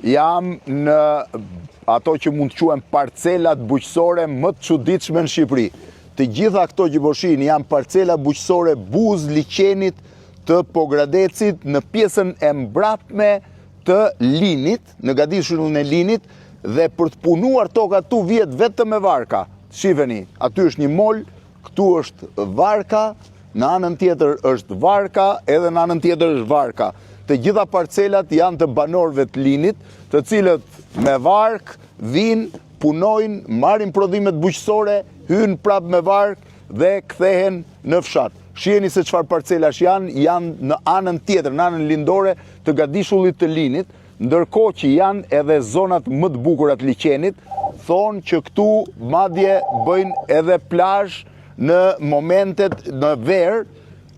jam në ato që mund të quhen parcelat bujqësore më të çuditshme në Shqipëri. Të gjitha këto që po shihni janë parcela bujqësore Buzë, Liçenit, të Pogradecit, në pjesën e mbrapme të Linit, në gadishullin e Linit, dhe për të punuar toka tu vjet vetëm me varka. Shifeni, aty është një mol, këtu është varka, në anën tjetër është varka, edhe në anën tjetër është varka. Të gjitha parcelat janë të banorëve të Linit, të cilët me vark vinë, punojnë, marrin prodhimet bujqësore, hynë prapë me vark dhe kthehen në fshat. Shiheni se çfarë parcelash janë në anën tjetër, në anën lindore të gadishullit të Linit, ndërkohë që janë edhe zonat më të bukura të Liçenit, thonë që këtu madje bëjnë edhe plazh në momentet në verë,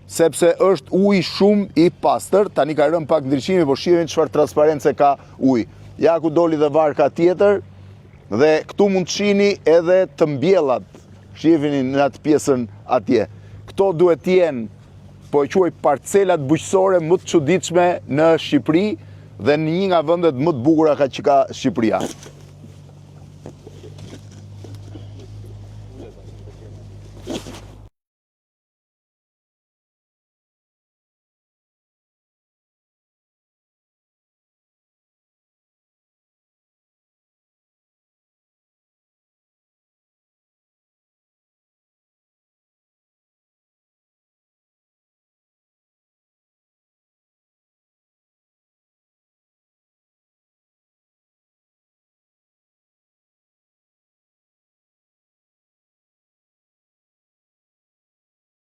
sepse është uji shumë i pastër. Tani ka rënë pak ndryshimi, por shiheni çfarë transparence ka uji. Ja ku doli dhe varka tjetër, dhe këtu mund të shihni edhe të mbjellat. Shiheni në atë pjesën atje. Këto duhet të jenë, po e quaj, parcelat bujqësore më të çuditshme në Shqipëri dhe në një nga vendet më të bukura që ka Shqipëria.